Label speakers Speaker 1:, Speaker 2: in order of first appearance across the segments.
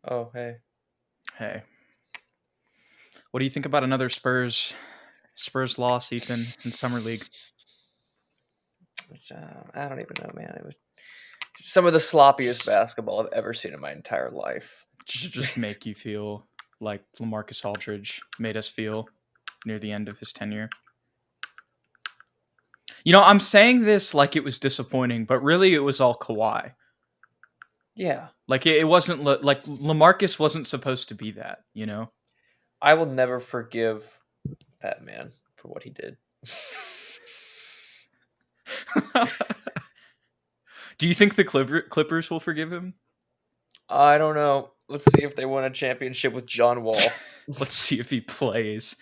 Speaker 1: Oh, hey.
Speaker 2: Hey, what do you think about another Spurs loss, Ethan, in summer league?
Speaker 1: I don't even know, man. It was some of the sloppiest
Speaker 2: Just
Speaker 1: basketball I've ever seen in my entire life.
Speaker 2: just make you feel like LaMarcus Aldridge made us feel near the end of his tenure. I'm saying this like it was disappointing, but really it was all Kawhi.
Speaker 1: Yeah.
Speaker 2: Like it wasn't like LaMarcus wasn't supposed to be that.
Speaker 1: I will never forgive that man for what he did.
Speaker 2: Do you think the Clippers will forgive him?
Speaker 1: I don't know. Let's see if they won a championship with John Wall.
Speaker 2: Let's see if he plays.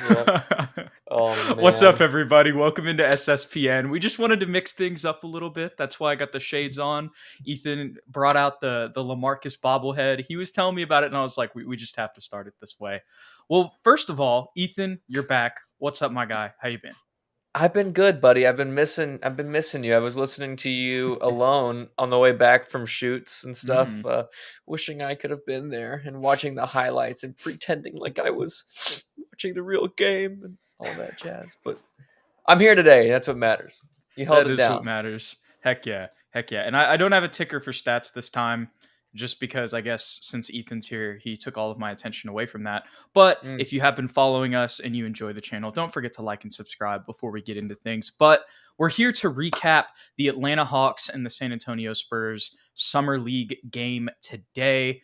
Speaker 1: Yep. Oh,
Speaker 2: What's up,
Speaker 1: man.
Speaker 2: everybody? Welcome into SSPN. We just wanted to mix things up a little bit. That's why I got the shades on. Ethan brought out the LaMarcus bobblehead. He was telling me about it, and I was like, we just have to start it this way. Well, first of all, Ethan, you're back. What's up, my guy? How you been?
Speaker 1: I've been good, buddy. I've been missing you. I was listening to you alone on the way back from shoots and stuff,
Speaker 2: Mm.
Speaker 1: wishing I could have been there and watching the highlights and pretending like I was watching the real game and all that jazz. But I'm here today. That's what matters. You held
Speaker 2: That
Speaker 1: it
Speaker 2: is what
Speaker 1: down.
Speaker 2: matters. Heck yeah. Heck yeah. And I don't have a ticker for stats this time just because I guess since Ethan's here, he took all of my attention away from that. But
Speaker 1: Mm.
Speaker 2: if you have been following us and you enjoy the channel, don't forget to like and subscribe before we get into things. But we're here to recap the Atlanta Hawks and the San Antonio Spurs Summer League game today.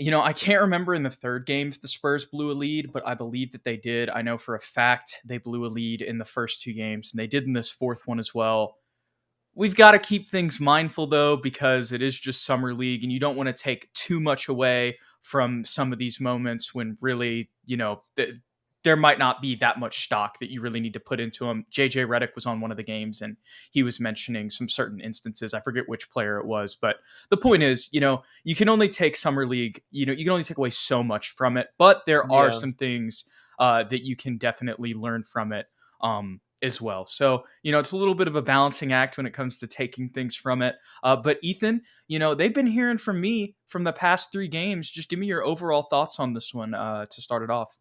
Speaker 2: I can't remember in the third game if the Spurs blew a lead, but I believe that they did. I know for a fact they blew a lead in the first two games, and they did in this fourth one as well. We've got to keep things mindful, though, because it is just Summer League, and you don't want to take too much away from some of these moments when really, there might not be that much stock that you really need to put into them. JJ Redick was on one of the games, and he was mentioning some certain instances. I forget which player it was, but the point is, you can only take Summer League, you can only take away so much from it, but there are
Speaker 1: Yeah.
Speaker 2: some things that you can definitely learn from it. As well. So, it's a little bit of a balancing act when it comes to taking things from it. But Ethan, they've been hearing from me from the past three games. Just give me your overall thoughts on this one to start it off.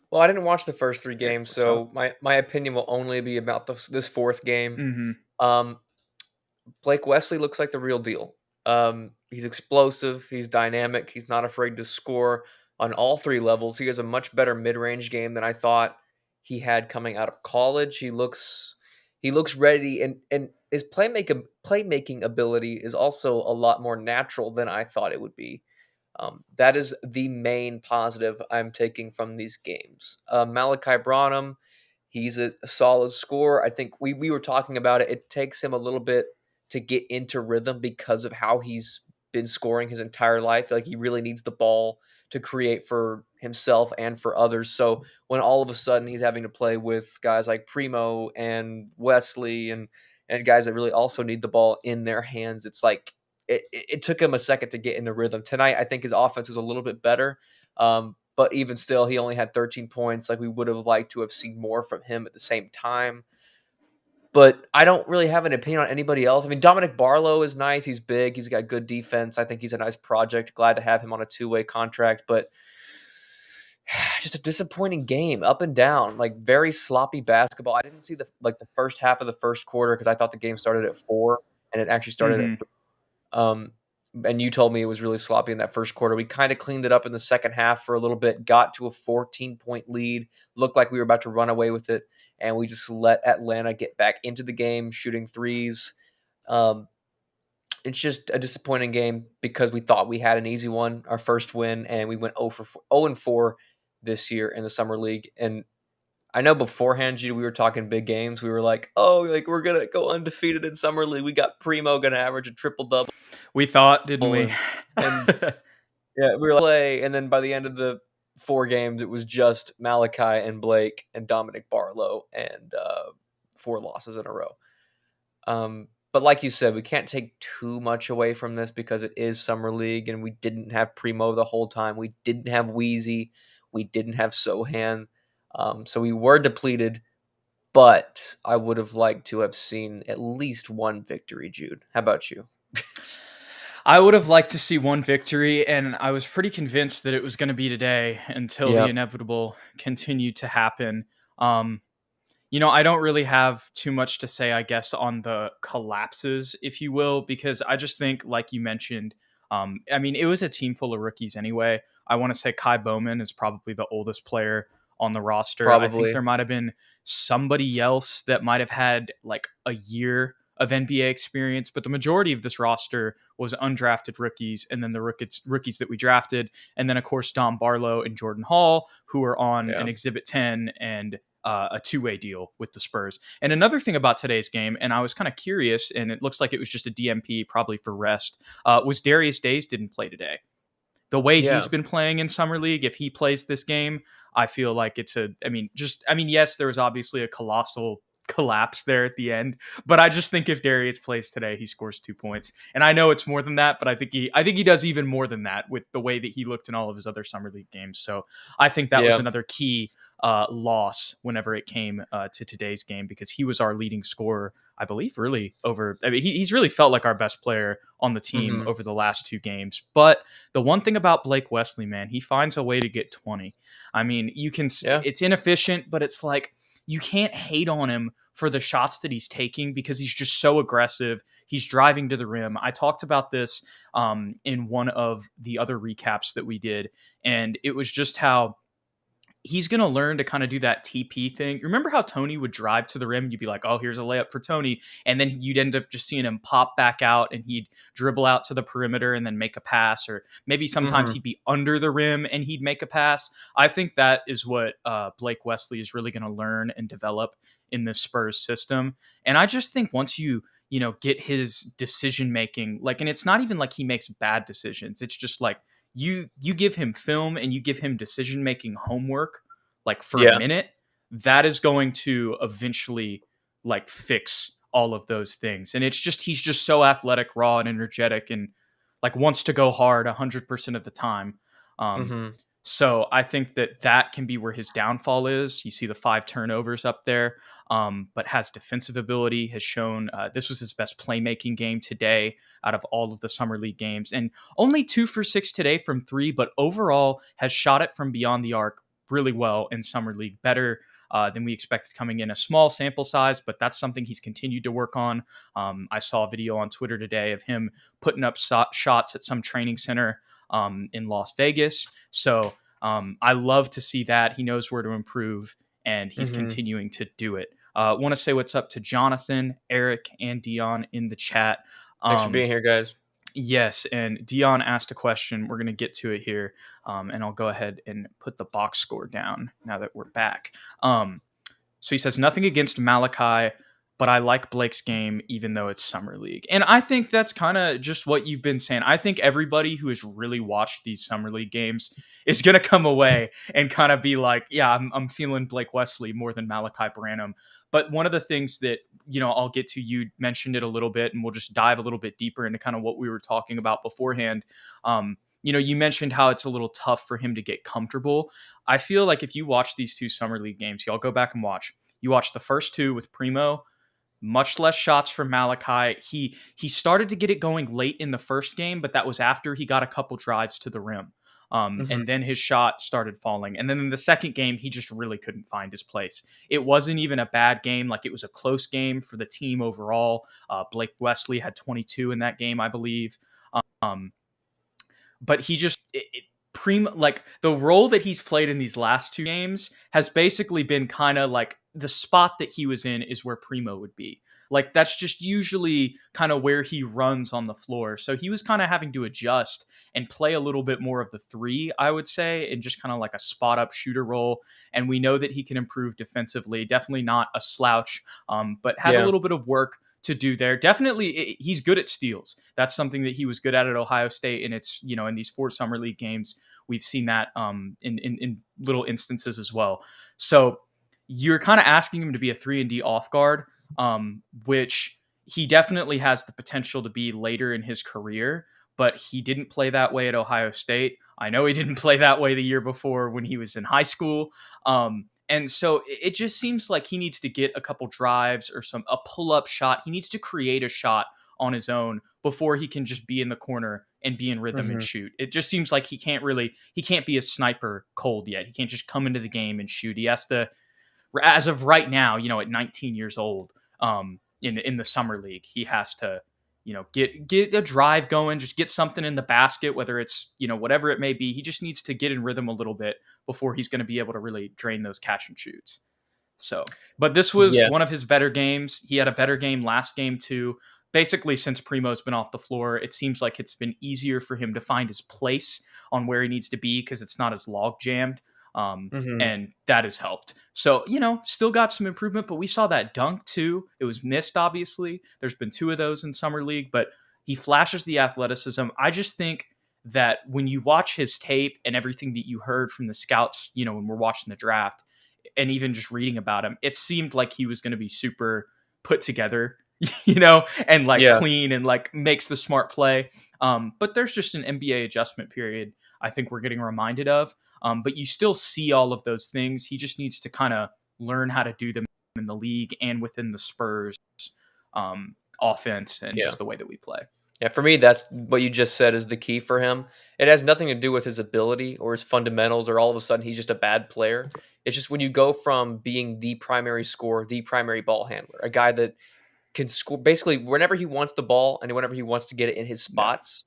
Speaker 1: Well, I didn't watch the first three
Speaker 2: Hey,
Speaker 1: games,
Speaker 2: what's up?
Speaker 1: so my opinion will only be about this fourth game.
Speaker 2: Mm-hmm.
Speaker 1: Um, Blake Wesley looks like the real deal. He's explosive. He's dynamic. He's not afraid to score on all three levels. He has a much better mid-range game than I thought he had coming out of college. He looks ready, and his playmaking ability is also a lot more natural than I thought it would be. That is the main positive I'm taking from these games. Malachi Branham, he's a solid scorer. I think we were talking about it. It takes him a little bit to get into rhythm because of how he's been scoring his entire life. Like he really needs the ball to create for himself and for others. So when all of a sudden he's having to play with guys like Primo and Wesley and guys that really also need the ball in their hands, it's like it took him a second to get in the rhythm. Tonight, I think his offense was a little bit better. But even still, he only had 13 points. Like we would have liked to have seen more from him at the same time. But I don't really have an opinion on anybody else. I mean, Dominic Barlow is nice. He's big. He's got good defense. I think he's a nice project. Glad to have him on a two-way contract. But just a disappointing game, up and down, like very sloppy basketball. I didn't see the first half of the first quarter because I thought the game started at 4 and it actually started at
Speaker 2: Mm-hmm.
Speaker 1: 3. Um, and you told me it was really sloppy in that first quarter. We kind of cleaned it up in the second half for a little bit, got to a 14-point lead, looked like we were about to run away with it, and we just let Atlanta get back into the game, shooting threes. Um, it's just a disappointing game because we thought we had an easy one, our first win, and we went 0-4 this year in the summer league. And I know beforehand, Jude, we were talking big games. We were like, "Oh, like we're gonna go undefeated in summer league. We got Primo gonna average a triple double."
Speaker 2: We thought, didn't we?
Speaker 1: And yeah, we were like, play, and then by the end of the 4 games, it was just Malachi and Blake and Dominic Barlow and 4 losses in a row. But like you said, we can't take too much away from this because it is summer league, and we didn't have Primo the whole time. We didn't have Wheezy. We didn't have Sohan. So we were depleted, but I would have liked to have seen at least one victory, Jude. How about you?
Speaker 2: I would have liked to see one victory, and I was pretty convinced that it was going to be today until the
Speaker 1: Yep.
Speaker 2: inevitable continued to happen. Um, I don't really have too much to say, I guess, on the collapses, if you will, because I just think, like you mentioned, I mean, it was a team full of rookies anyway. I want to say Kai Bowman is probably the oldest player on the roster. I think
Speaker 1: Probably.
Speaker 2: there might have been somebody else that might have had like a year of NBA experience, but the majority of this roster was undrafted rookies, and then the rookies that we drafted, and then of course Dom Barlow and Jordan Hall, who are on
Speaker 1: Yeah.
Speaker 2: an Exhibit 10 and a two-way deal with the Spurs. And another thing about today's game, and I was kind of curious, and it looks like it was just a DMP, probably for rest, was Darius Days didn't play today. The way he's
Speaker 1: Yeah.
Speaker 2: been playing in summer league, if he plays this game, I feel like yes, there was obviously a colossal collapse there at the end, but I just think if Darius plays today, he scores 2 points. And I know it's more than that, but I think he does even more than that with the way that he looked in all of his other summer league games. So I think that was
Speaker 1: Yeah.
Speaker 2: another key loss whenever it came to today's game, because he was our leading scorer, I believe, really over. I mean, he's really felt like our best player on the team
Speaker 1: Hmm.
Speaker 2: over the last two games. But the one thing about Blake Wesley, man, he finds a way to get 20. I mean,
Speaker 1: Yeah.
Speaker 2: it's inefficient, but it's like you can't hate on him for the shots that he's taking because he's just so aggressive. He's driving to the rim. I talked about this in one of the other recaps that we did, and it was just how he's going to learn to kind of do that TP thing. Remember how Tony would drive to the rim? You'd be like, oh, here's a layup for Tony. And then you'd end up just seeing him pop back out, and he'd dribble out to the perimeter and then make a pass. Or maybe sometimes
Speaker 1: Hmm.
Speaker 2: he'd be under the rim and he'd make a pass. I think that is what Blake Wesley is really going to learn and develop in this Spurs system. And I just think once get his decision making, like, and it's not even like he makes bad decisions. It's just like, you give him film and you give him decision making homework like for a
Speaker 1: Yeah.
Speaker 2: minute, that is going to eventually like fix all of those things. And it's just he's just so athletic, raw, and energetic, and like wants to go hard 100% of the time. Um,
Speaker 1: Hmm.
Speaker 2: so I think that can be where his downfall is. You see the 5 turnovers up there, but has defensive ability. Has shown this was his best playmaking game today out of all of the summer league games, and only 2 for 6 today from three. But overall, has shot it from beyond the arc really well in summer league, better than we expected coming in. A small sample size, but that's something he's continued to work on. I saw a video on Twitter today of him putting up shots at some training center in Las Vegas. So I love to see that. He knows where to improve, and he's
Speaker 1: Hmm.
Speaker 2: continuing to do it. Want to say what's up to Jonathan, Eric, and Dion in the chat.
Speaker 1: Thanks for
Speaker 2: Um,
Speaker 1: being here, guys.
Speaker 2: yes, and Dion asked a question. We're going to get to it here, and I'll go ahead and put the box score down now that we're back. So he says, nothing against Malachi, but I like Blake's game, even though it's Summer League. And I think that's kind of just what you've been saying. I think everybody who has really watched these Summer League games is going to come away and kind of be like, yeah, I'm feeling Blake Wesley more than Malachi Branham. But one of the things that, I'll get to, you mentioned it a little bit, and we'll just dive a little bit deeper into kind of what we were talking about beforehand. You mentioned how it's a little tough for him to get comfortable. I feel like if you watch these two Summer League games, y'all go back and watch. You watch the first two with Primo, much less shots from Malachi. He started to get it going late in the first game, but that was after he got a couple drives to the rim.
Speaker 1: Hmm.
Speaker 2: And then his shot started falling. And then in the second game, he just really couldn't find his place. It wasn't even a bad game. Like, it was a close game for the team overall. Blake Wesley had 22 in that game, I believe. Um, but he just like the role that he's played in these last two games has basically been kind of like the spot that he was in is where Primo would be. Like, that's just usually kind of where he runs on the floor. So he was kind of having to adjust and play a little bit more of the three, I would say, and just kind of like a spot up shooter role. And we know that he can improve defensively. Definitely not a slouch, but has a
Speaker 1: Yeah.
Speaker 2: little bit of work to do there. Definitely, he's good at steals. That's something that he was good at Ohio State, and it's in these 4 summer league games we've seen that in little instances as well. So you're kind of asking him to be a 3-and-D off guard, which he definitely has the potential to be later in his career, but he didn't play that way at Ohio State. I know he didn't play that way the year before when he was in high school. And so it just seems like he needs to get a couple drives or a pull-up shot. He needs to create a shot on his own before he can just be in the corner and be in rhythm and
Speaker 1: Mhm.
Speaker 2: shoot. It just seems like he can't be a sniper cold yet. He can't just come into the game and shoot. He has to, as of right now, at 19 years old, in the summer league, he has to, get a drive going, just get something in the basket, whether it's, whatever it may be. He just needs to get in rhythm a little bit before he's going to be able to really drain those catch and shoots. So, but this was
Speaker 1: Yeah.
Speaker 2: one of his better games. He had a better game last game too. Basically, since Primo's been off the floor, it seems like it's been easier for him to find his place on where he needs to be because it's not as log jammed.
Speaker 1: Mhm.
Speaker 2: And that has helped. So, still got some improvement, but we saw that dunk too. It was missed, obviously. There's been 2 of those in Summer League, but he flashes the athleticism. I just think that when you watch his tape and everything that you heard from the scouts, when we're watching the draft, and even just reading about him, it seemed like he was going to be super put together, and like
Speaker 1: Yeah.
Speaker 2: clean and like makes the smart play. But there's just an NBA adjustment period I think we're getting reminded of. But you still see all of those things. He just needs to kind of learn how to do them in the league and within the Spurs offense and
Speaker 1: Yeah.
Speaker 2: just the way that we play.
Speaker 1: Yeah, for me, that's what you just said is the key for him. It has nothing to do with his ability or his fundamentals, or all of a sudden he's just a bad player. It's just when you go from being the primary scorer, the primary ball handler, a guy that can score basically whenever he wants the ball and whenever he wants to get it in his
Speaker 2: Yeah.
Speaker 1: spots,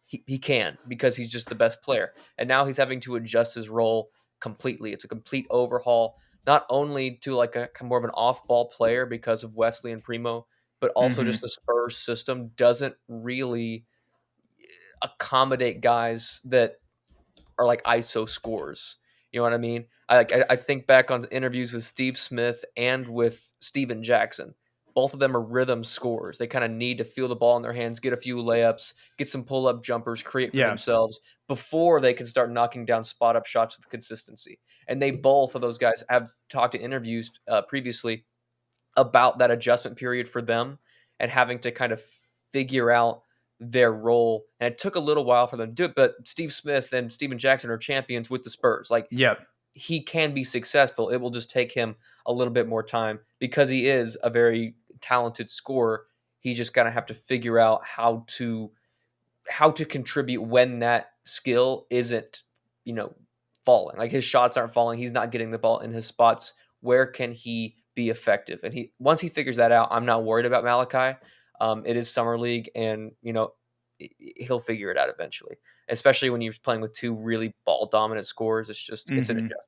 Speaker 1: he can because he's just the best player. And now he's having to adjust his role completely. It's a complete overhaul, not only to like a more of an off-ball player because of Wesley and Primo, but also
Speaker 2: Mm-hmm.
Speaker 1: just the Spurs system doesn't really accommodate guys that are like ISO scores. You know what I mean? I think back on the interviews with Steve Smith and with Steven Jackson. Both of them are rhythm scorers. They kind of need to feel the ball in their hands, get a few layups, get some pull up jumpers, create for
Speaker 2: Yeah.
Speaker 1: themselves before they can start knocking down spot up shots with consistency. And they both of those guys have talked in interviews previously about that adjustment period for them and having to kind of figure out their role. And it took a little while for them to do it, but Steve Smith and Steven Jackson are champions with the Spurs. Like
Speaker 2: Yeah.
Speaker 1: he can be successful. It will just take him a little bit more time because he is a very talented scorer. He's just gonna have to figure out how to contribute when that skill isn't, you know, falling. Like his shots aren't falling. He's not getting the ball in his spots. Where can he be effective? And he once he figures that out, I'm not worried about Malachi. It is summer league, and he'll figure it out eventually. Especially when you're playing with 2 really ball dominant scorers, it's an
Speaker 2: Mm-hmm.
Speaker 1: adjustment.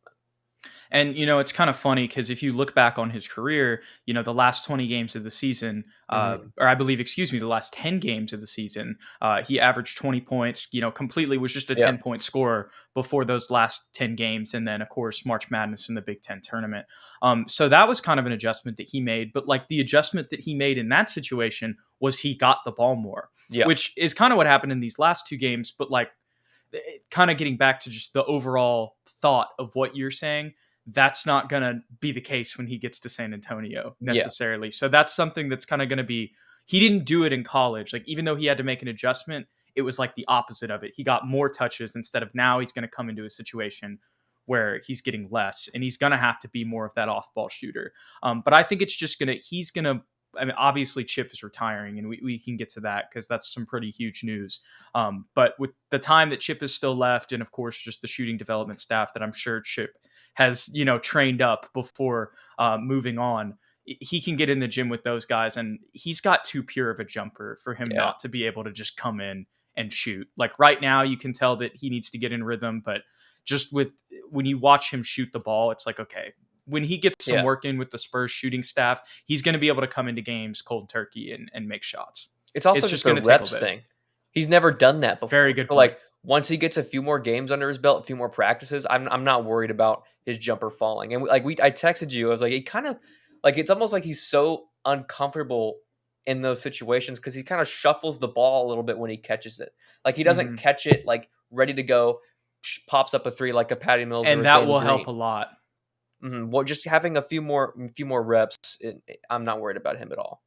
Speaker 2: And it's kind of funny because if you look back on his career, the last 20 games of the season,
Speaker 1: Hmm.
Speaker 2: or I believe, excuse me, the last 10 games of the season, he averaged 20 points. Completely was just a
Speaker 1: Yeah,
Speaker 2: 10-point scorer before those last 10 games, and then of course March Madness in the Big Ten tournament. So that was kind of an adjustment that he made. But like the adjustment that he made in that situation was he got the ball more,
Speaker 1: yeah,
Speaker 2: which is kind of what happened in these last 2 games. But like, kind of getting back to just the overall thought of what you're saying, that's not going to be the case when he gets to San Antonio
Speaker 1: yeah,
Speaker 2: necessarily. So that's something that's kind of going to be, he didn't do it in college. Like, even though he had to make an adjustment, it was like the opposite of it. He got more touches instead of now he's going to come into a situation where he's getting less and he's going to have to be more of that off ball shooter. But I think it's just I mean, obviously Chip is retiring and we can get to that because that's some pretty huge news. But with the time that Chip is still left, and of course, just the shooting development staff that I'm sure Chip has, trained up before moving on, he can get in the gym with those guys, and he's got too pure of a jumper for him
Speaker 1: yeah,
Speaker 2: not to be able to just come in and shoot. Like right now, you can tell that he needs to get in rhythm, but just when you watch him shoot the ball, it's like, okay, when he gets some
Speaker 1: yeah.
Speaker 2: work in with the Spurs shooting staff, he's going to be able to come into games cold turkey and make shots.
Speaker 1: It's also
Speaker 2: It's
Speaker 1: just
Speaker 2: just
Speaker 1: a
Speaker 2: going to take a
Speaker 1: reps
Speaker 2: bit.
Speaker 1: thing. He's never done that
Speaker 2: Very
Speaker 1: before.
Speaker 2: good
Speaker 1: So,
Speaker 2: point.
Speaker 1: like, once he gets a few more games under his belt, a few more practices, I'm not worried about his jumper falling. And I texted you. I was like, he kind of like it's almost like he's so uncomfortable in those situations because he kind of shuffles the ball a little bit when he catches it. Like he doesn't
Speaker 2: Hmm.
Speaker 1: catch it like ready to go, pops up a three like a Patty Mills or
Speaker 2: And
Speaker 1: a
Speaker 2: that
Speaker 1: Danny
Speaker 2: will help
Speaker 1: Green.
Speaker 2: a lot.
Speaker 1: Well, just having a few more reps, I'm not worried about him at all.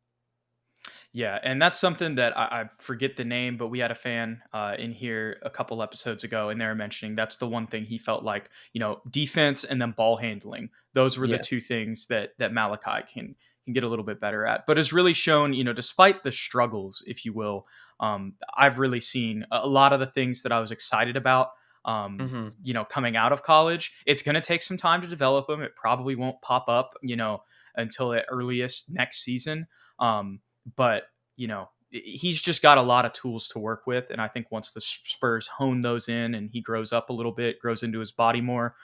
Speaker 2: Yeah, and that's something that I forget the name, but we had a fan in here a couple episodes ago, and they were mentioning that's the one thing he felt like, defense and then ball handling. Those were the
Speaker 1: Yeah,
Speaker 2: 2 things that Malachi can get a little bit better at, but has really shown, despite the struggles, if you will, I've really seen a lot of the things that I was excited about.
Speaker 1: Mhm.
Speaker 2: Coming out of college, it's going to take some time to develop them. It probably won't pop up, until at earliest next season. But he's just got a lot of tools to work with, and I think once the Spurs hone those in and he grows up a little bit, grows into his body more,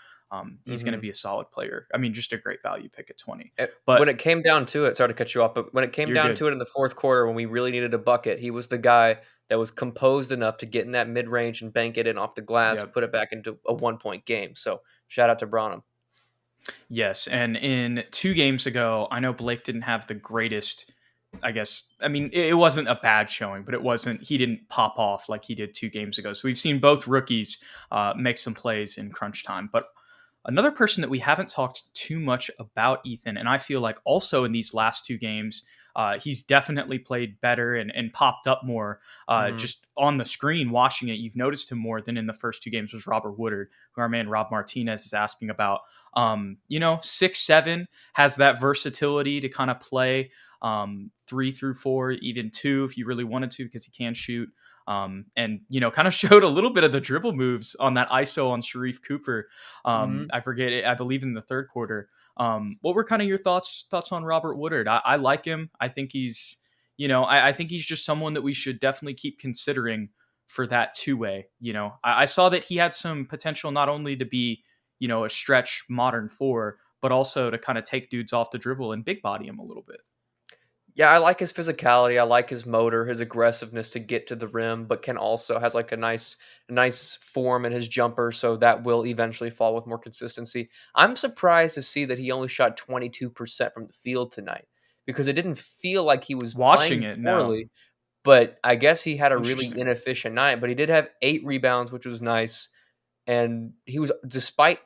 Speaker 2: he's going to
Speaker 1: Mhm.
Speaker 2: be a solid player. I mean, just a great value pick at 20.
Speaker 1: When
Speaker 2: But
Speaker 1: it came down to it, sorry to cut you off, but when it came
Speaker 2: you're
Speaker 1: down
Speaker 2: good.
Speaker 1: to it in the fourth quarter when we really needed a bucket, he was the guy that was composed enough to get in that mid-range and bank it in off the glass,
Speaker 2: Yep.
Speaker 1: put it back into a one-point game. So shout out to Branham.
Speaker 2: Yes, and in 2 games ago, I know Blake didn't have the greatest. I guess, I mean, it wasn't a bad showing, but it wasn't. He didn't pop off like he did 2 games ago. So we've seen both rookies make some plays in crunch time. But another person that we haven't talked too much about, Ethan, and I feel like also in these last 2 games, he's definitely played better and popped up more.
Speaker 1: Mhm.
Speaker 2: Just on the screen watching it, you've noticed him more than in the first 2 games. Was Robert Woodard, who our man Rob Martinez is asking about. 6'7", has that versatility to kind of play 3 through 4, even 2 if you really wanted to, because he can shoot. And kind of showed a little bit of the dribble moves on that ISO on Sharif Cooper.
Speaker 1: Mhm.
Speaker 2: I forget it, I believe in the third quarter. What were kind of your thoughts on Robert Woodard? I like him. I think he's, I think he's just someone that we should definitely keep considering for that 2-way. I saw that he had some potential not only to be, a stretch modern 4, but also to kind of take dudes off the dribble and big body him a little bit.
Speaker 1: Yeah, I like his physicality. I like his motor, his aggressiveness to get to the rim, but can also has like a nice form in his jumper, so that will eventually fall with more consistency. I'm surprised to see that he only shot 22% from the field tonight because it didn't feel like he was
Speaker 2: Watching
Speaker 1: playing
Speaker 2: it, no.
Speaker 1: poorly, but I guess he had a really
Speaker 2: Interesting.
Speaker 1: inefficient night, but he did have 8 rebounds, which was nice, and he was despite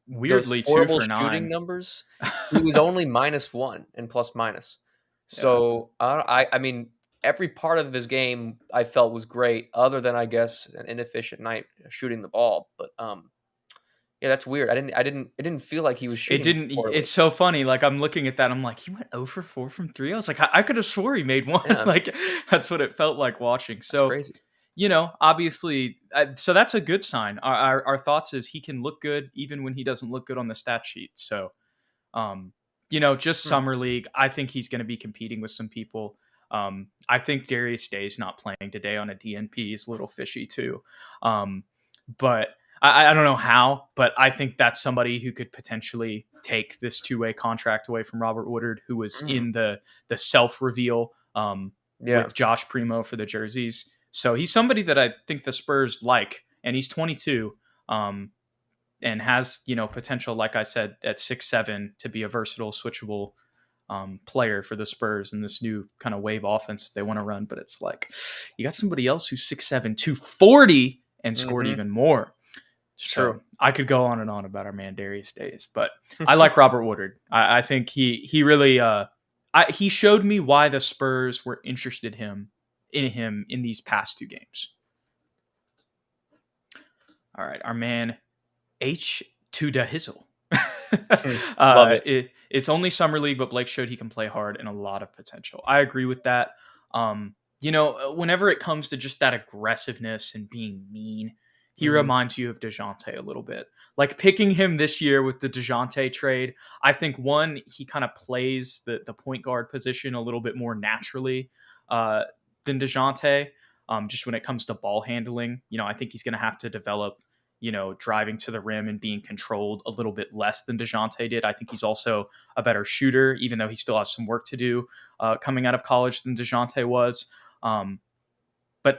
Speaker 1: the
Speaker 2: Weirdly, 2
Speaker 1: horrible
Speaker 2: for
Speaker 1: shooting
Speaker 2: 9.
Speaker 1: numbers, he was only -1 in plus minus.
Speaker 2: Yeah.
Speaker 1: So, I mean, every part of his game I felt was great other than, I guess, an inefficient night shooting the ball, but, yeah, that's weird. It didn't feel like he was
Speaker 2: It
Speaker 1: shooting
Speaker 2: didn't
Speaker 1: poorly.
Speaker 2: it's so funny, like, I'm looking at that, I'm like, "He went 0 for 4 from 3?" I was like, "I could have swore he made 1."
Speaker 1: Yeah,
Speaker 2: Like, that's what it felt like watching.
Speaker 1: that's
Speaker 2: So,
Speaker 1: crazy.
Speaker 2: obviously, so that's a good sign. Our thoughts is he can look good even when he doesn't look good on the stat sheet. So, just
Speaker 1: Hmm,
Speaker 2: summer league, I think he's going to be competing with some people. I think Darius Day's not playing today on a DNP is a little fishy too. But I don't know how, but I think that's somebody who could potentially take this 2-way contract away from Robert Woodard, who was
Speaker 1: mm,
Speaker 2: in the self reveal
Speaker 1: yeah.
Speaker 2: with Josh Primo for the jerseys. So he's somebody that I think the Spurs like, and he's 22. And has potential, like I said, at 6'7" to be a versatile, switchable player for the Spurs in this new kind of wave offense they want to run. But it's like you got somebody else who's 6'7", 240 and scored
Speaker 1: Mhm,
Speaker 2: even more.
Speaker 1: it's
Speaker 2: So
Speaker 1: true.
Speaker 2: I could go on and on about our man Darius Days, but I like Robert Woodard. I think he really he showed me why the Spurs were interested him in these past 2 games. All right, our man H to the Hizzle.
Speaker 1: Love it.
Speaker 2: It's only summer league, but Blake showed he can play hard and a lot of potential. I agree with that. Whenever it comes to just that aggressiveness and being mean, he
Speaker 1: Mhm,
Speaker 2: reminds you of Dejounte a little bit. Like picking him this year with the Dejounte trade, I think one, he kind of plays the point guard position a little bit more naturally uh, than Dejounte. Just when it comes to ball handling, I think he's going to have to develop driving to the rim and being controlled a little bit less than DeJounte did. I think he's also a better shooter, even though he still has some work to do coming out of college than DeJounte was. Um, but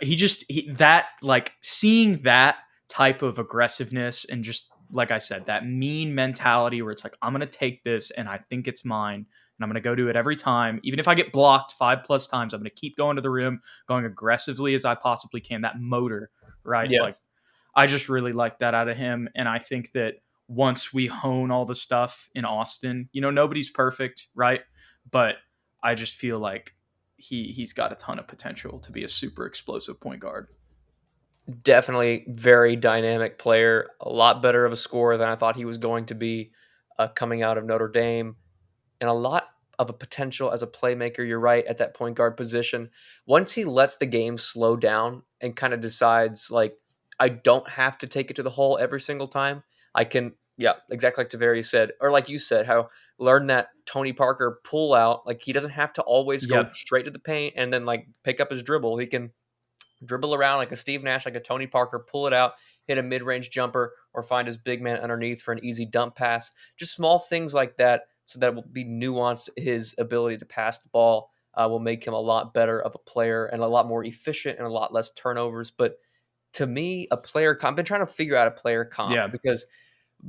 Speaker 2: that like seeing that type of aggressiveness and just like I said, that mean mentality where it's like, I'm going to take this and I think it's mine and I'm going to go do it every time. Even if I get blocked 5+ times, I'm going to keep going to the rim, going aggressively as I possibly can. That motor, right?
Speaker 1: yeah.
Speaker 2: Like, I just really like that out of him. And I think that once we hone all the stuff in Austin, nobody's perfect, right? But I just feel like he's got a ton of potential to be a super explosive point guard.
Speaker 1: Definitely very dynamic player, a lot better of a scorer than I thought he was going to be, coming out of Notre Dame, and a lot of a potential as a playmaker. You're right at that point guard position. Once he lets the game slow down and kind of decides like I don't have to take it to the hole every single time. I can, yeah, exactly like Tavares said, or like you said, how learn that Tony Parker pull out. Like he doesn't have to always go
Speaker 2: Yep.
Speaker 1: straight to the paint and then like pick up his dribble. He can dribble around like a Steve Nash, like a Tony Parker, pull it out, hit a mid-range jumper, or find his big man underneath for an easy dump pass. Just small things like that, so that will be nuanced. His ability to pass the ball will make him a lot better of a player and a lot more efficient and a lot less turnovers. But to me, a player comp, I've been trying to figure out a player comp
Speaker 2: Yeah.
Speaker 1: because,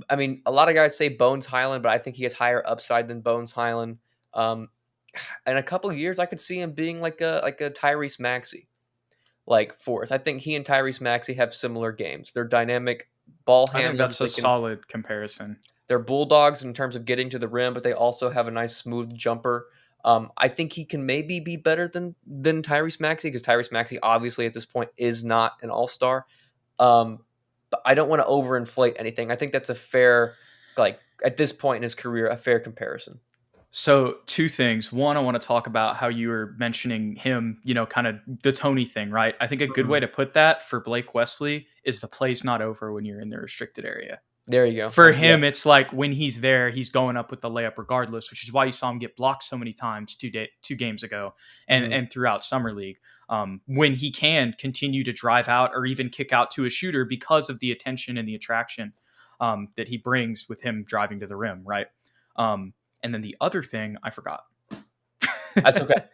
Speaker 1: I mean, a lot of guys say Bones Highland, but I think he has higher upside than Bones Highland. Um, in a couple of years, I could see him being like a Tyrese Maxey like for us. I think he and Tyrese Maxey have similar games. They're dynamic ball
Speaker 2: I think
Speaker 1: handlers.
Speaker 2: that's a solid comparison.
Speaker 1: They're bulldogs in terms of getting to the rim, but they also have a nice smooth jumper. I think he can maybe be better than Tyrese Maxey because Tyrese Maxey obviously at this point is not an all star. But I don't want to overinflate anything. I think that's a fair, like at this point in his career, a fair comparison.
Speaker 2: So, two things. One, I want to talk about how you were mentioning him, kind of the Tony thing, right? I think a good way to put that for Blake Wesley is the play's not over when you're in the restricted area.
Speaker 1: There you go.
Speaker 2: For him, it's like when he's there, he's going up with the layup regardless, which is why you saw him get blocked so many times two games ago and throughout Summer League. When he can continue to drive out or even kick out to a shooter because of the attention and the attraction that he brings with him driving to the rim, right? And then the other thing, I forgot.
Speaker 1: That's okay.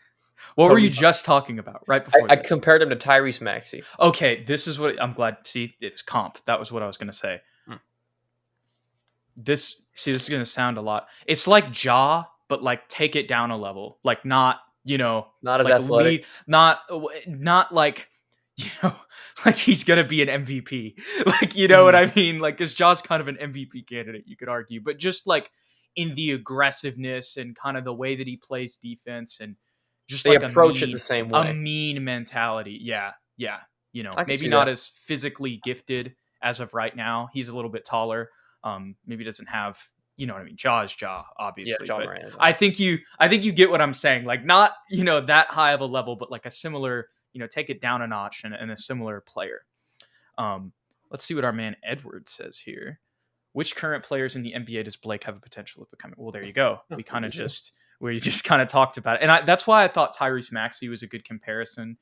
Speaker 2: What were you just talking about right before
Speaker 1: I compared him to Tyrese Maxey.
Speaker 2: Okay, this is what I'm glad. See, it's comp. That was what I was going to say. This is going to sound a lot. It's like Ja, but like take it down a level. Like not
Speaker 1: not as
Speaker 2: like
Speaker 1: athletic.
Speaker 2: Not like like he's gonna be an MVP. Like what I mean? Like because Ja's kind of an MVP candidate, you could argue, but just like in the aggressiveness and kind of the way that he plays defense and just
Speaker 1: they
Speaker 2: like
Speaker 1: approach it the same way.
Speaker 2: A mean mentality. Yeah. Maybe
Speaker 1: not
Speaker 2: as physically gifted as of right now. He's a little bit taller. Maybe doesn't have, you know what I mean? Ja is Ja, obviously.
Speaker 1: Yeah, John
Speaker 2: but
Speaker 1: Moran.
Speaker 2: I think you get what I'm saying. Like not, that high of a level, but like a similar, take it down a notch and a similar player. Let's see what our man Edward says here. Which current players in the NBA does Blake have a potential of becoming? Well, there you go. We just kind of talked about it. And that's why I thought Tyrese Maxey was a good comparison.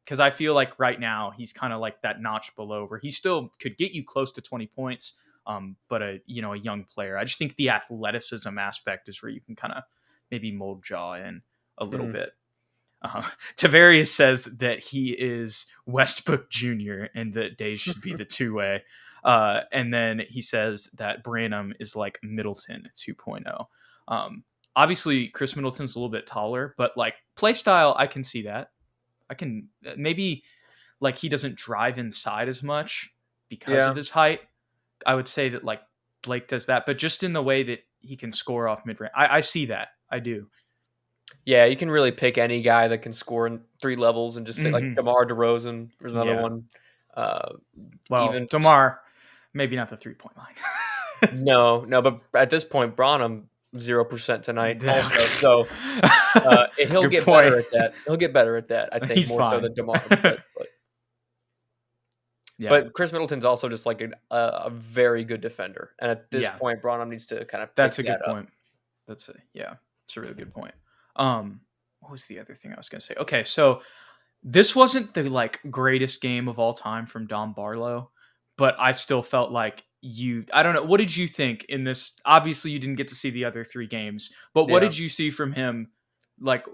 Speaker 2: Because I feel like right now he's kind of like that notch below where he still could get you close to 20 points. But a young player. I just think the athleticism aspect is where you can kind of maybe mold Ja in a little bit. Tavares says that he is Westbrook Jr. and that Days should be the two-way. And then he says that Branham is like Middleton 2.0. Obviously, Chris Middleton's a little bit taller, but like play style, I can see that. I can maybe like he doesn't drive inside as much because of his height. I would say that like Blake does that, but just in the way that he can score off mid-range. I see that. I do.
Speaker 1: Yeah, you can really pick any guy that can score in 3 levels and just say like DeMar DeRozan. There's another one.
Speaker 2: Even DeMar, maybe not the 3-point line.
Speaker 1: no, but at this point, Branham 0% tonight also. So he'll get better at that. He'll get better at that. I think
Speaker 2: he's
Speaker 1: more
Speaker 2: fine.
Speaker 1: so than DeMar. But. Yeah. But Chris Middleton's also just like a very good defender. And at this point, Branham needs to kind of
Speaker 2: That's a good point. It's a really good point. What was the other thing I was going to say? Okay, so this wasn't the like greatest game of all time from Dom Barlow, but I still felt like I don't know. What did you think in this? Obviously, you didn't get to see the other 3 games, but what did you see from him? Like,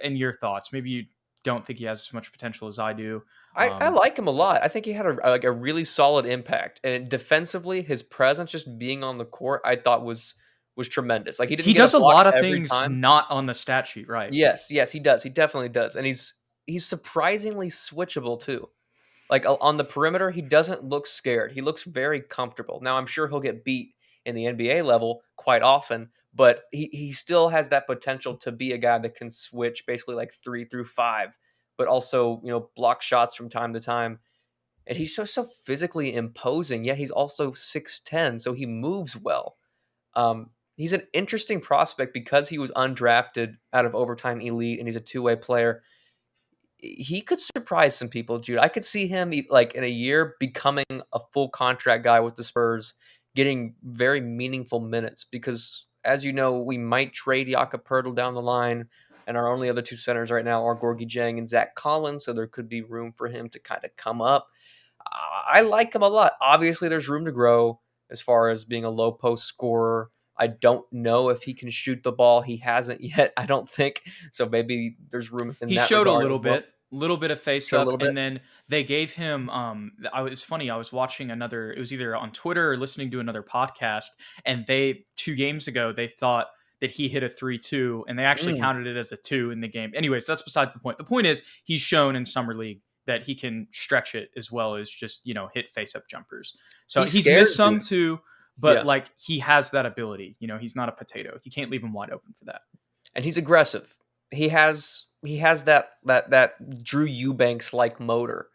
Speaker 2: in your thoughts? Maybe you don't think he has as much potential as I do.
Speaker 1: I like him a lot. I think he had a really solid impact, and defensively, his presence, just being on the court, I thought was tremendous. Like he
Speaker 2: does a lot of things not on the stat sheet, right?
Speaker 1: Yes, he does. He definitely does, and he's surprisingly switchable too. Like on the perimeter, he doesn't look scared. He looks very comfortable. Now, I'm sure he'll get beat in the NBA level quite often, but he still has that potential to be a guy that can switch basically like 3 through 5. But also, block shots from time to time. And he's so physically imposing, yet he's also 6'10", so he moves well. he's an interesting prospect because he was undrafted out of Overtime Elite, and he's a two-way player. He could surprise some people, Jude. I could see him like in a year becoming a full contract guy with the Spurs, getting very meaningful minutes because, as you know, we might trade Jakob Poeltl down the line, and our only other two centers right now are Gorgie Jang and Zach Collins, so there could be room for him to kind of come up. I like him a lot. Obviously, there's room to grow as far as being a low post scorer. I don't know if he can shoot the ball. He hasn't yet, I don't think. So maybe there's room in
Speaker 2: He
Speaker 1: that
Speaker 2: showed a
Speaker 1: regard as well.
Speaker 2: little bit of face
Speaker 1: Showed a
Speaker 2: up,
Speaker 1: little bit.
Speaker 2: and then they gave him. It's funny. I was watching another. It was either on Twitter or listening to another podcast, and they 2 games ago they thought that he hit a 3-2, and they actually
Speaker 1: Mm.
Speaker 2: counted it as a 2 in the game. Anyways, that's besides the point. The point is he's shown in summer league that he can stretch it as well as just hit face up jumpers. So
Speaker 1: He
Speaker 2: he's missed
Speaker 1: scares
Speaker 2: some
Speaker 1: you.
Speaker 2: too, but
Speaker 1: Yeah.
Speaker 2: like he has that ability. He's not a potato. You can't leave him wide open for that.
Speaker 1: And he's aggressive. He has that Drew Eubanks like motor.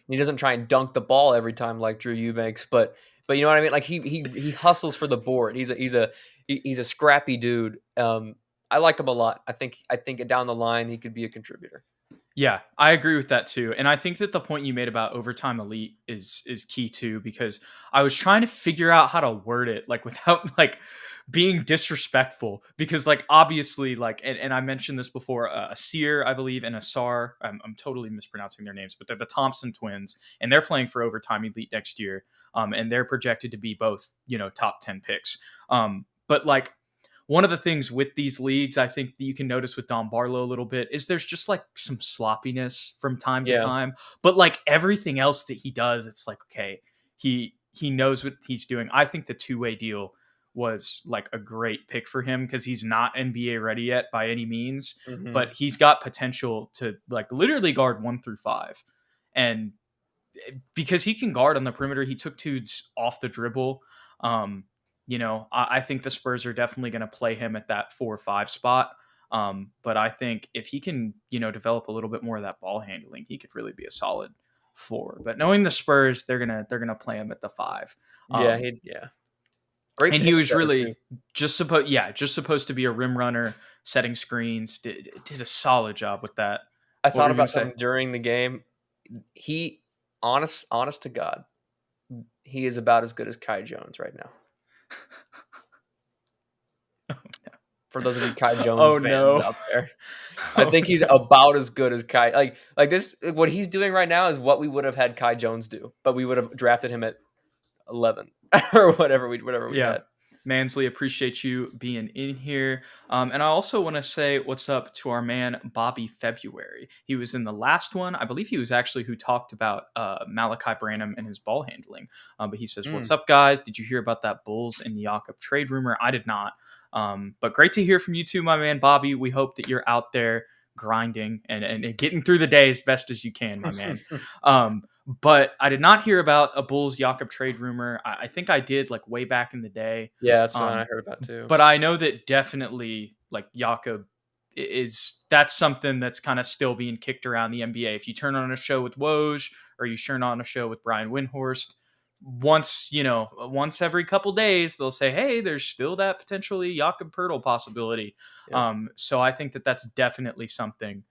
Speaker 1: He doesn't try and dunk the ball every time like Drew Eubanks, but you know what I mean. Like he hustles for the board. He's a scrappy dude. I like him a lot. I think down the line he could be a contributor.
Speaker 2: Yeah, I agree with that too. And I think that the point you made about overtime elite is key too, because I was trying to figure out how to word it like without like being disrespectful, because like obviously like and I mentioned this before, a Sear, I believe, and a Sar, I'm totally mispronouncing their names, but they're the Thompson twins, and they're playing for overtime elite next year. And they're projected to be both, top 10 picks. But like one of the things with these leagues, I think that you can notice with Dom Barlow a little bit, is there's just like some sloppiness from time to
Speaker 1: Yeah.
Speaker 2: time. But like everything else that he does, it's like, okay, he knows what he's doing. I think the two-way deal was like a great pick for him because he's not NBA ready yet by any means,
Speaker 1: Mm-hmm.
Speaker 2: but he's got potential to like literally guard 1 through 5. And because he can guard on the perimeter, he took dudes off the dribble. I think the Spurs are definitely going to play him at that 4 or 5 spot. But I think if he can, develop a little bit more of that ball handling, he could really be a solid 4. But knowing the Spurs, they're gonna play him at the 5.
Speaker 1: Yeah. Great.
Speaker 2: And he was
Speaker 1: too.
Speaker 2: really just supposed to be a rim runner, setting screens. Did a solid job with that.
Speaker 1: I
Speaker 2: What
Speaker 1: thought
Speaker 2: were you gonna
Speaker 1: about
Speaker 2: say?
Speaker 1: something during the game. He, honest to God, he is about as good as Kai Jones right now. For those of you Kai Jones fans out there, I think he's about as good as Kai. Like this, what he's doing right now is what we would have had Kai Jones do, but we would have drafted him at 11 or whatever we had.
Speaker 2: Mansley, appreciate you being in here. And I also want to say what's up to our man, Bobby February. He was in the last one. I believe he was actually who talked about Malachi Branham and his ball handling. But he says, what's up, guys? Did you hear about that Bulls and Jakob trade rumor? I did not. But great to hear from you too, my man, Bobby. We hope that you're out there grinding and getting through the day as best as you can, my man. But I did not hear about a Bulls Jakob trade rumor. I think I did like way back in the day.
Speaker 1: Yeah, that's what I heard about too.
Speaker 2: But I know that definitely like Jakob that's something that's kind of still being kicked around the NBA. If you turn on a show with Woj or you turn on a show with Brian Windhorst, once every couple days, they'll say, hey, there's still that potentially Jakob Poeltl possibility.
Speaker 1: Yeah.
Speaker 2: So I think that that's definitely something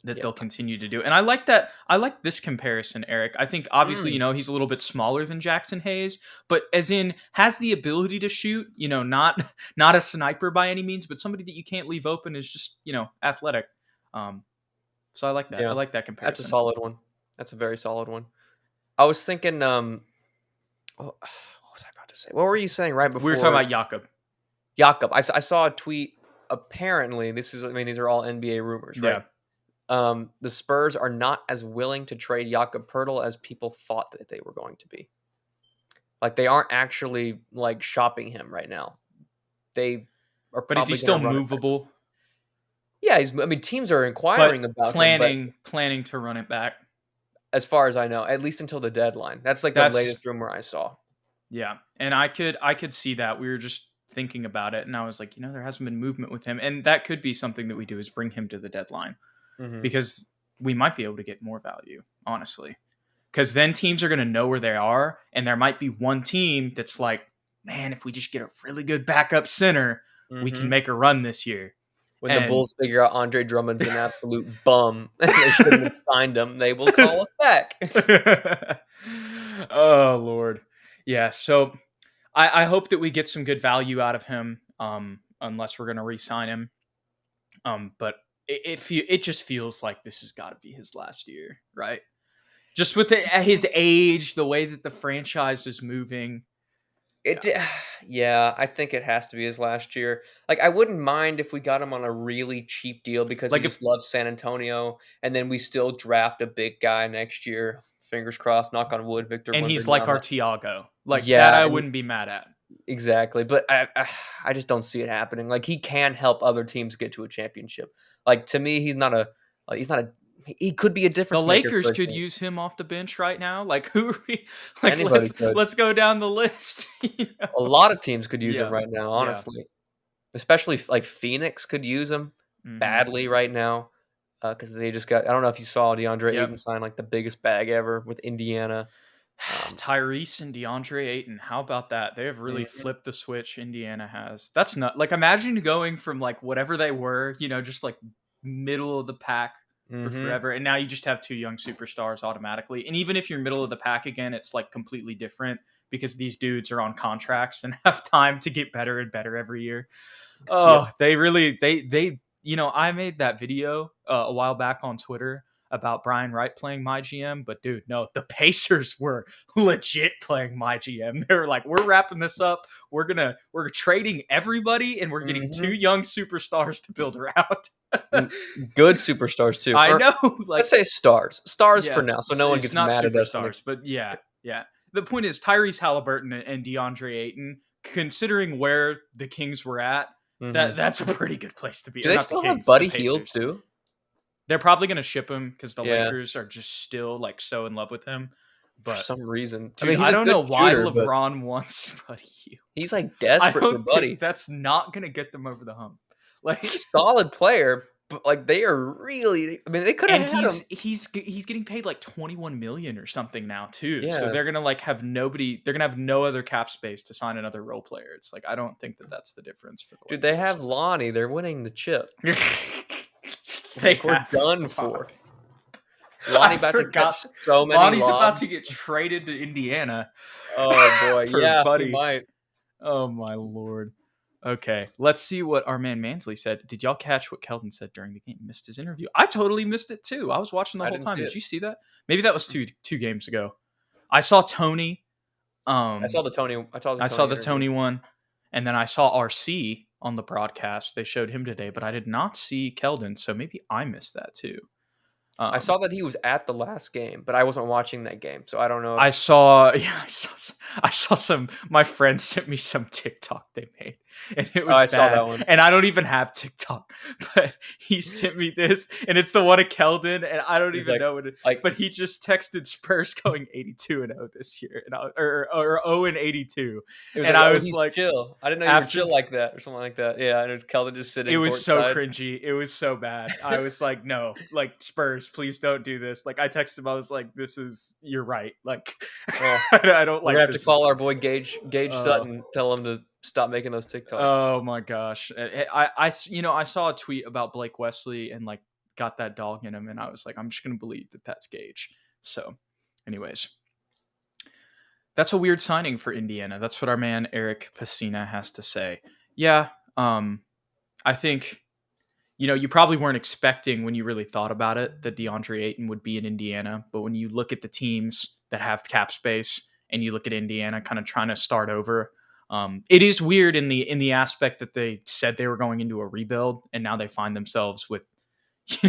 Speaker 2: that they'll continue to do. And I like that. I like this comparison, Eric. I think obviously, he's a little bit smaller than Jackson Hayes, but as in has the ability to shoot, not a sniper by any means, but somebody that you can't leave open is just, athletic. So I like that.
Speaker 1: Yeah.
Speaker 2: I like that comparison.
Speaker 1: That's a solid one. That's a very solid one. I was thinking, what was I about to say? What were you saying right before?
Speaker 2: We were talking about Jakob.
Speaker 1: Jakob. I saw a tweet. Apparently, these are all NBA rumors, right?
Speaker 2: Yeah.
Speaker 1: The Spurs are not as willing to trade Jakob Poeltl as people thought that they were going to be. Like they aren't actually like shopping him right now. They are.
Speaker 2: But is he still movable?
Speaker 1: Yeah, teams are inquiring about
Speaker 2: him, planning to run it back.
Speaker 1: As far as I know, at least until the deadline. That's the latest rumor I saw.
Speaker 2: Yeah, and I could see that. We were just thinking about it, and I was like, there hasn't been movement with him, and that could be something that we do is bring him to the deadline, because we might be able to get more value, honestly. Because then teams are going to know where they are, and there might be one team that's like, man, if we just get a really good backup center, we can
Speaker 1: Mhm.
Speaker 2: make a run this year.
Speaker 1: When the
Speaker 2: And
Speaker 1: Bulls figure out Andre Drummond's an absolute bum and they shouldn't have signed him, they will call us back.
Speaker 2: oh Lord, yeah. So I hope that we get some good value out of him. Unless we're gonna re-sign him. But it just feels like this has got to be his last year, right? Just with at his age, the way that the franchise is moving.
Speaker 1: It d Yeah, I think it has to be his last year. Like, I wouldn't mind if we got him on a really cheap deal because he
Speaker 2: Like if
Speaker 1: just loves San Antonio, and then we still draft a big guy next year. Fingers crossed, knock on wood, Victor
Speaker 2: and he's like our
Speaker 1: Wembanyama.
Speaker 2: Tiago. Like that
Speaker 1: Yeah,
Speaker 2: I
Speaker 1: and
Speaker 2: wouldn't be mad at.
Speaker 1: exactly, but I just don't see it happening. Like, he can help other teams get to a championship. Like, to me, he's not a he could be a
Speaker 2: The
Speaker 1: difference maker
Speaker 2: Lakers
Speaker 1: for a
Speaker 2: could
Speaker 1: team.
Speaker 2: use him off the bench right now. Like who are we like
Speaker 1: Anybody could.
Speaker 2: let's go down the list.
Speaker 1: A lot of teams could use him
Speaker 2: Yeah.
Speaker 1: right now,
Speaker 2: Yeah.
Speaker 1: honestly. Especially like Phoenix could use him
Speaker 2: Mhm.
Speaker 1: badly right now, because they just got I don't know if you saw DeAndre Ayton
Speaker 2: Yep.
Speaker 1: sign, like, the biggest bag ever with Indiana. Um,
Speaker 2: Tyrese and DeAndre Ayton. How about that? They have really
Speaker 1: mhm,
Speaker 2: flipped the switch Indiana has. That's not like imagine going from like whatever they were, just like middle of the pack for
Speaker 1: mhm,
Speaker 2: forever. And now you just have two young superstars automatically. And even if you're middle of the pack again, it's like completely different because these dudes are on contracts and have time to get better and better every year.
Speaker 1: yep.
Speaker 2: Oh, they really I made that video a while back on Twitter about Brian Wright playing my GM, but dude, no, the Pacers were legit playing my GM. They were like, "We're wrapping this up. We're trading everybody, and we're getting two
Speaker 1: Mhm.
Speaker 2: young superstars to build around."
Speaker 1: Mm, good superstars too,
Speaker 2: I
Speaker 1: or
Speaker 2: know,
Speaker 1: let's
Speaker 2: like,
Speaker 1: say stars. Stars for
Speaker 2: yeah,
Speaker 1: now, so no one
Speaker 2: it's
Speaker 1: gets
Speaker 2: not
Speaker 1: mad at us when they
Speaker 2: superstars, but yeah, yeah. The point is, Tyrese Halliburton and DeAndre Ayton, considering where the Kings were at,
Speaker 1: Mhm.
Speaker 2: that's a pretty good place to be.
Speaker 1: Do
Speaker 2: Or
Speaker 1: they
Speaker 2: not the
Speaker 1: still have
Speaker 2: Kings, the
Speaker 1: Buddy Hield
Speaker 2: Pacers.
Speaker 1: too?
Speaker 2: They're probably going to ship him because the
Speaker 1: Yeah,
Speaker 2: Lakers are just still like so in love with him.
Speaker 1: for
Speaker 2: But
Speaker 1: some reason. I
Speaker 2: dude,
Speaker 1: mean, he's
Speaker 2: I
Speaker 1: a
Speaker 2: don't
Speaker 1: good
Speaker 2: know why
Speaker 1: shooter, but
Speaker 2: LeBron wants Buddy Hield.
Speaker 1: he's, like,
Speaker 2: I
Speaker 1: desperate for
Speaker 2: don't think
Speaker 1: Buddy.
Speaker 2: that's not going to get them over the hump.
Speaker 1: He's a
Speaker 2: Like,
Speaker 1: solid player, but, like, they are really I mean, they coulda
Speaker 2: and
Speaker 1: had him.
Speaker 2: he's getting paid like 21 million or something now too. So
Speaker 1: Yeah.
Speaker 2: they're gonna like have nobody. They're gonna have no other cap space to sign another role player. It's like I don't think that that's the difference for the
Speaker 1: Dude, they have
Speaker 2: Lakers.
Speaker 1: Lonnie, they're winning the chip.
Speaker 2: they
Speaker 1: Like, we're
Speaker 2: have.
Speaker 1: done
Speaker 2: Fuck.
Speaker 1: for.
Speaker 2: I
Speaker 1: Lonnie about to catch
Speaker 2: forgot.
Speaker 1: so many
Speaker 2: Lonnie's about
Speaker 1: lobs.
Speaker 2: to get traded to Indiana
Speaker 1: Oh, boy,
Speaker 2: for
Speaker 1: yeah, he
Speaker 2: Buddy.
Speaker 1: might.
Speaker 2: Oh my lord. Okay, let's see what our man Mansley said. Did y'all catch what Keldon said during the game? Missed his interview. I totally missed it too. I was watching the
Speaker 1: I
Speaker 2: whole
Speaker 1: didn't
Speaker 2: time.
Speaker 1: see
Speaker 2: Did
Speaker 1: it.
Speaker 2: you see that? Maybe that was two games ago. I saw Tony.
Speaker 1: I saw the
Speaker 2: I saw
Speaker 1: Tony
Speaker 2: the
Speaker 1: interview.
Speaker 2: Tony one, and then I saw RC on the broadcast. They showed him today, but I did not see Keldon, so maybe I missed that too.
Speaker 1: I
Speaker 2: Um,
Speaker 1: saw that he was at the last game, but I wasn't watching that game, so I don't know
Speaker 2: I
Speaker 1: if
Speaker 2: saw, yeah, I saw some. My friend sent me some TikTok they made, and it
Speaker 1: Oh,
Speaker 2: was
Speaker 1: I saw
Speaker 2: bad.
Speaker 1: that one.
Speaker 2: And I don't even have TikTok, but he sent me this, and it's the one of Keldon, and I don't
Speaker 1: He's
Speaker 2: even
Speaker 1: like
Speaker 2: know what it.
Speaker 1: like,
Speaker 2: But he just texted Spurs going 82-0 this year, and or 0-82,
Speaker 1: it was
Speaker 2: and
Speaker 1: like,
Speaker 2: I
Speaker 1: "Oh,
Speaker 2: was
Speaker 1: he's
Speaker 2: like,
Speaker 1: chill. I didn't know you were
Speaker 2: after
Speaker 1: chill like that," or something like that. Yeah, and it was Keldon just
Speaker 2: it
Speaker 1: sitting
Speaker 2: was so
Speaker 1: courtside.
Speaker 2: cringy. It was so bad. I was like, no, like Spurs, please don't do this. Like I texted him, I was like, you're right. Like
Speaker 1: Oh,
Speaker 2: I don't
Speaker 1: we're gonna
Speaker 2: like
Speaker 1: have to
Speaker 2: this.
Speaker 1: call our boy Gage
Speaker 2: Uh,
Speaker 1: Sutton, tell him to stop making those TikToks.
Speaker 2: oh my gosh. I saw a tweet about Blake Wesley and like got that dog in him, and I was like, I'm just gonna believe that that's Gage. So, anyways, that's a weird signing for Indiana. That's what our man Eric Pacina has to say. Yeah, I think you probably weren't expecting when you really thought about it that DeAndre Ayton would be in Indiana. But when you look at the teams that have cap space and you look at Indiana kind of trying to start over, it is weird in the aspect that they said they were going into a rebuild and now they find themselves with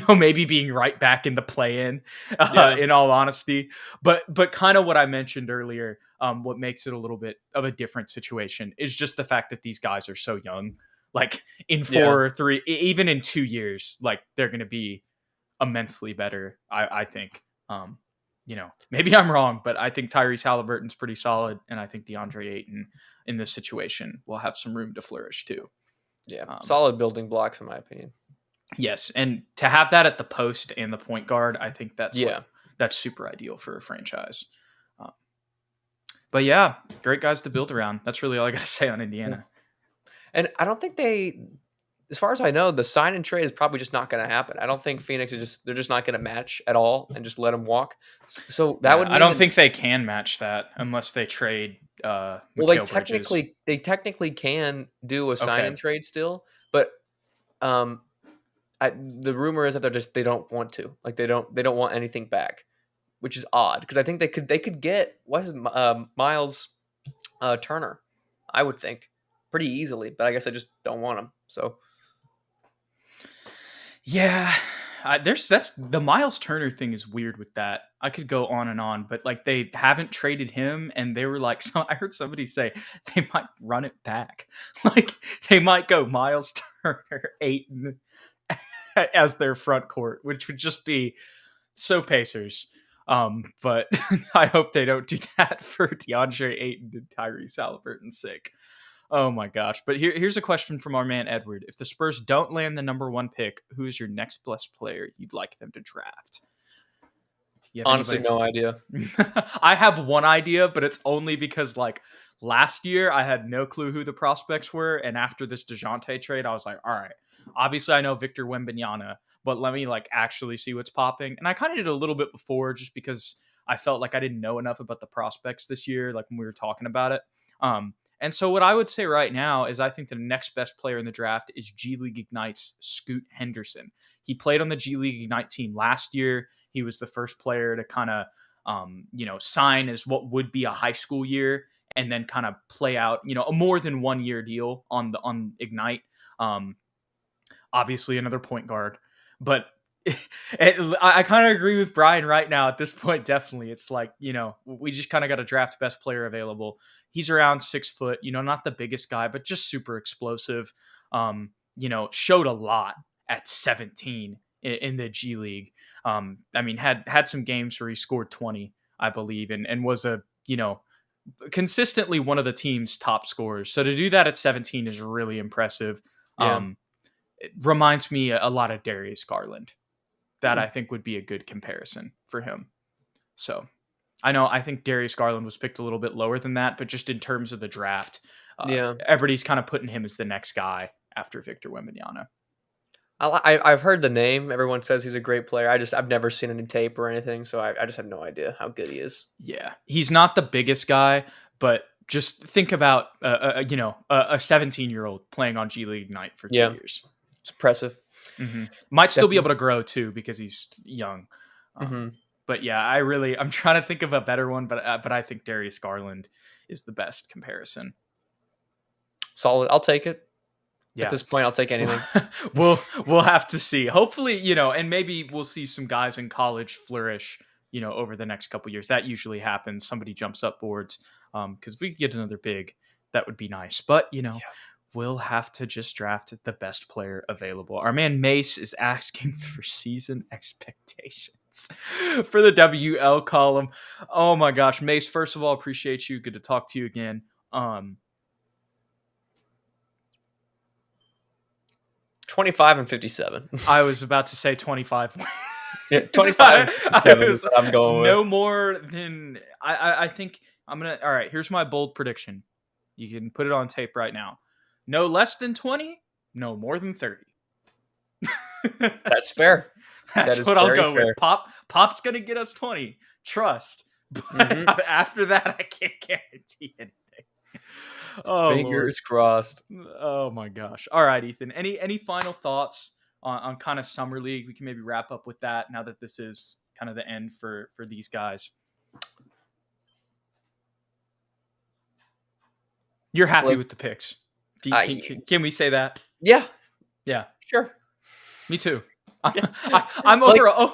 Speaker 2: maybe being right back in the play-in.
Speaker 1: Yeah.
Speaker 2: In all honesty, but kind of what I mentioned earlier, what makes it a little bit of a different situation is just the fact that these guys are so young. Like in
Speaker 1: Yeah.
Speaker 2: 4 or 3, even in 2 years, like they're going to be immensely better. I think. Maybe I'm wrong, but I think Tyrese Halliburton's pretty solid, and I think DeAndre Ayton in this situation will have some room to flourish too.
Speaker 1: Yeah.
Speaker 2: Um,
Speaker 1: Solid building blocks, in my opinion.
Speaker 2: yes, and to have that at the post and the point guard, I think that's
Speaker 1: Yeah.
Speaker 2: that's super ideal for a franchise. But yeah, great guys to build around. That's really all I got to say on Indiana.
Speaker 1: And I don't think as far as I know, the sign and trade is probably just not going to happen. I don't think Phoenix they're just not going to match at all and just let him walk. So that would
Speaker 2: I
Speaker 1: mean
Speaker 2: don't think they can match that unless they trade Mikal Bridges.
Speaker 1: They technically can do a sign
Speaker 2: Okay.
Speaker 1: and trade still, but the rumor is that they don't want to. Like they don't want anything back, which is odd because I think they could get Miles Turner, I would think, pretty easily, but I guess I just don't want him. So
Speaker 2: yeah, that's the Miles Turner thing is weird with that. I could go on and on, but like they haven't traded him, and they were like, so I heard somebody say they might run it back, like they might go Miles Turner, Ayton as their front court, which would just be so Pacers. But I hope they don't do that for DeAndre Ayton and Tyrese Halliburton's sake. Oh my gosh. But here's a question from our man Edward. If the Spurs don't land the number 1 pick, who is your next best player you'd like them to draft?
Speaker 1: Honestly, no idea.
Speaker 2: I have one idea, but it's only because like last year I had no clue who the prospects were. And after this DeJounte trade, I was like, all right, obviously I know Victor Wembanyama, but let me like actually see what's popping. And I kind of did a little bit before just because I felt like I didn't know enough about the prospects this year, like when we were talking about it. And so what I would say right now is I think the next best player in the draft is G League Ignite's Scoot Henderson. He played on the G League Ignite team last year. He was the first player to kind of, sign as what would be a high school year and then kind of play out, a more than 1 year deal on Ignite. Obviously another point guard, but I kind of agree with Brian right now at this point. Definitely. It's like, we just kind of got to draft best player available. He's around 6 foot, not the biggest guy, but just super explosive. Showed a lot at 17 in the G League. Had some games where he scored 20, I believe, and was consistently one of the team's top scorers. So to do that at 17 is really impressive.
Speaker 1: Yeah.
Speaker 2: It reminds me a lot of Darius Garland. That I think would be a good comparison for him. So I think Darius Garland was picked a little bit lower than that, but just in terms of the draft, everybody's kind of putting him as the next guy after Victor Wembanyama.
Speaker 1: I've heard the name. Everyone says he's a great player. I've never seen any tape or anything, so I just have no idea how good he is.
Speaker 2: Yeah, he's not the biggest guy, but just think about a 17-year-old playing on G League Ignite for 2 years.
Speaker 1: It's impressive.
Speaker 2: Mm-hmm. Might still be able to grow too because he's young. But yeah, I'm trying to think of a better one, but I think Darius Garland is the best comparison.
Speaker 1: Solid. I'll take it.
Speaker 2: Yeah.
Speaker 1: At this point, I'll take anything.
Speaker 2: We'll have to see. Hopefully, and maybe we'll see some guys in college flourish, over the next couple years. That usually happens. Somebody jumps up boards. Because if we could get another big, that would be nice. But we'll have to just draft the best player available. Our man Mace is asking for season expectations for the WL column. Oh my gosh, Mace, first of all, appreciate you. Good to talk to you again.
Speaker 1: 25 and 57.
Speaker 2: I was about to say 25.
Speaker 1: Yeah, 25. I'm going with.
Speaker 2: No more than I think I'm gonna. All right, here's my bold prediction. You can put it on tape right now. No less than 20. No more than 30.
Speaker 1: That's fair.
Speaker 2: That's what I'll go with. Pop's gonna get us 20. Trust. But after that, I can't guarantee anything. Oh,
Speaker 1: fingers crossed.
Speaker 2: Oh my gosh. All right, Ethan. Any final thoughts on kind of summer league? We can maybe wrap up with that now that this is kind of the end for these guys. You're happy with the picks. Can we say that?
Speaker 1: Yeah.
Speaker 2: Yeah.
Speaker 1: Sure.
Speaker 2: Me too.
Speaker 1: Yeah.
Speaker 2: I'm over.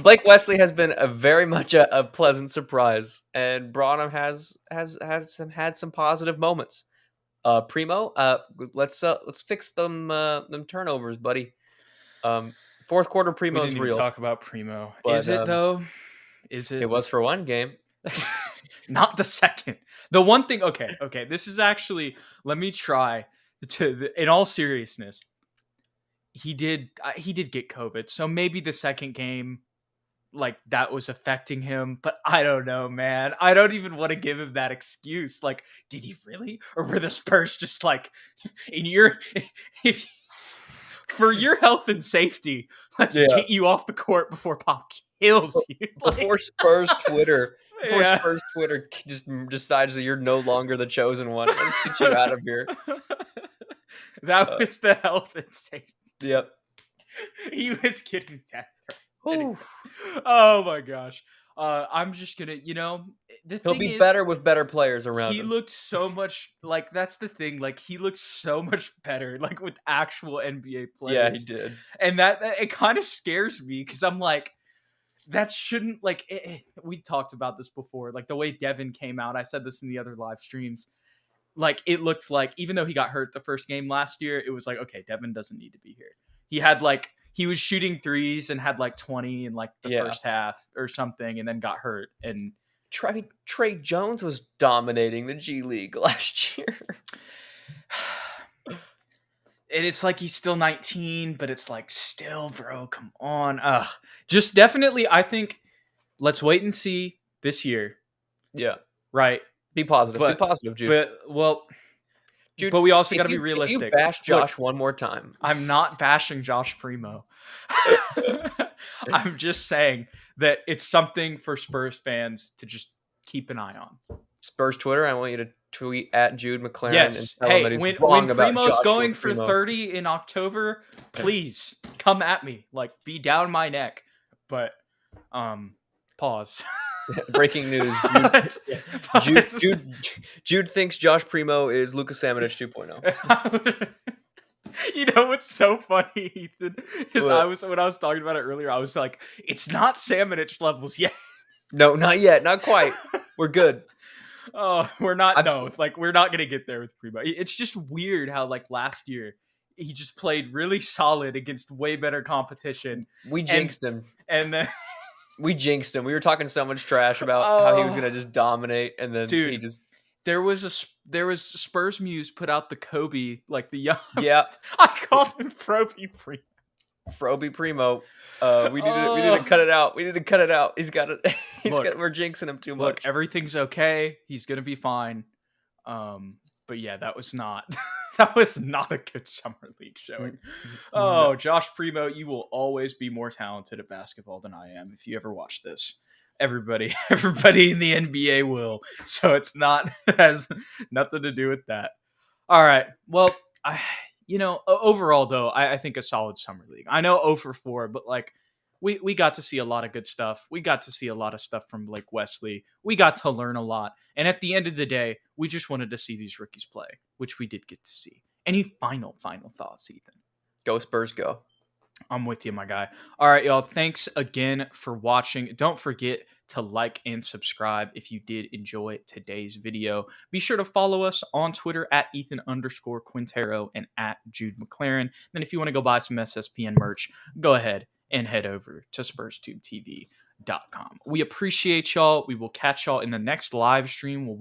Speaker 1: Blake Wesley has been very much a pleasant surprise, and Branham has had some positive moments. Primo, let's fix them turnovers, buddy. Fourth quarter Primo is real.
Speaker 2: We didn't even talk about Primo. Is it though? Is it?
Speaker 1: It was for one game.
Speaker 2: Not the second. The one thing. Okay. This is actually. Let me try to. In all seriousness, he did get COVID, so maybe the second game like that was affecting him, but I don't know, man. I don't even want to give him that excuse. Like, did he really? Or were the Spurs just like, in your, if for your health and safety, let's
Speaker 1: Yeah.
Speaker 2: get you off the court before Pop kills you.
Speaker 1: Before Spurs Twitter,
Speaker 2: Yeah.
Speaker 1: Spurs Twitter just decides that you're no longer the chosen one. Let's get you out of here.
Speaker 2: That was the health and safety.
Speaker 1: Yep.
Speaker 2: He was getting death threats.
Speaker 1: Ooh.
Speaker 2: Oh my gosh. I'm just gonna, the
Speaker 1: He'll
Speaker 2: thing
Speaker 1: be
Speaker 2: is,
Speaker 1: better with better players around
Speaker 2: he
Speaker 1: him.
Speaker 2: looked so much like, that's the thing. Like, he looked so much better, like with actual NBA players.
Speaker 1: Yeah, he did.
Speaker 2: And that it kind of scares me because I'm like, that shouldn't like. We talked about this before. Like the way Devin came out, I said this in the other live streams. Like it looked like, even though he got hurt the first game last year, it was like, okay, Devin doesn't need to be here. He was shooting threes and had like 20 in like the first half or something, and then got hurt. And
Speaker 1: Trey Jones was dominating the G League last year.
Speaker 2: And it's like he's still 19, but it's like, still, bro, come on. Just definitely, I think, let's wait and see this year.
Speaker 1: Yeah.
Speaker 2: Right.
Speaker 1: Be positive. Be positive, Jude.
Speaker 2: Jude, but we also got to be realistic.
Speaker 1: If you bash Josh one more time.
Speaker 2: I'm not bashing Josh Primo. I'm just saying that it's something for Spurs fans to just keep an eye on.
Speaker 1: Spurs Twitter, I want you to tweet at Jude McLaren
Speaker 2: and
Speaker 1: tell him that he's wrong about
Speaker 2: Primo's
Speaker 1: Joshua
Speaker 2: going for
Speaker 1: Primo.
Speaker 2: 30 in October, please come at me. Like, be down my neck. But pause.
Speaker 1: Breaking news. Jude thinks Josh Primo is Lucas Samanic 2.0.
Speaker 2: You know what's so funny, Ethan? Is when I was talking about it earlier, I was like, it's not Samanic levels yet.
Speaker 1: No, not yet. Not quite. We're good.
Speaker 2: Oh, we're not. We're not gonna get there with Primo. It's just weird how like last year he just played really solid against way better competition.
Speaker 1: We jinxed him,
Speaker 2: and then
Speaker 1: we jinxed him. We were talking so much trash about how he was gonna just dominate, and then he just.
Speaker 2: There was Spurs Muse put out the Kobe, like the young.
Speaker 1: Yeah,
Speaker 2: I called him Froby Primo.
Speaker 1: Froby Primo. We need to cut it out. We need to cut it out. He's got it. We're jinxing him too much.
Speaker 2: Look, everything's okay. He's gonna be fine. But yeah, that was not a good summer league showing. Oh, Josh Primo, you will always be more talented at basketball than I am. If you ever watch this, everybody in the NBA will. So it has nothing to do with that. All right. Well, overall though, I think a solid summer league. I know 0 for 4, but like we got to see a lot of good stuff. We got to see a lot of stuff from Blake Wesley. We got to learn a lot. And at the end of the day, we just wanted to see these rookies play, which we did get to see. Any final thoughts, Ethan?
Speaker 1: Go Spurs, go.
Speaker 2: I'm with you, my guy. All right, y'all. Thanks again for watching. Don't forget to like and subscribe if you did enjoy today's video. Be sure to follow us on Twitter at Ethan_Quintero and at Jude McLaren. Then if you want to go buy some SSPN merch, go ahead and head over to SpursTubeTV.com. We appreciate y'all. We will catch y'all in the next live stream.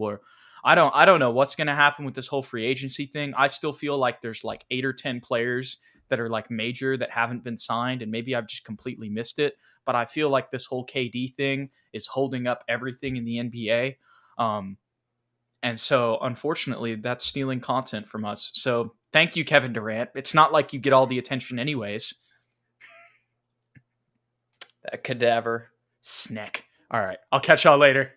Speaker 2: I don't know what's going to happen with this whole free agency thing. I still feel like there's like 8 or 10 players that are like major that haven't been signed, and maybe I've just completely missed it. But I feel like this whole KD thing is holding up everything in the NBA. And so, unfortunately, that's stealing content from us. So thank you, Kevin Durant. It's not like you get all the attention anyways.
Speaker 1: That cadaver.
Speaker 2: Snack. All right. I'll catch y'all later.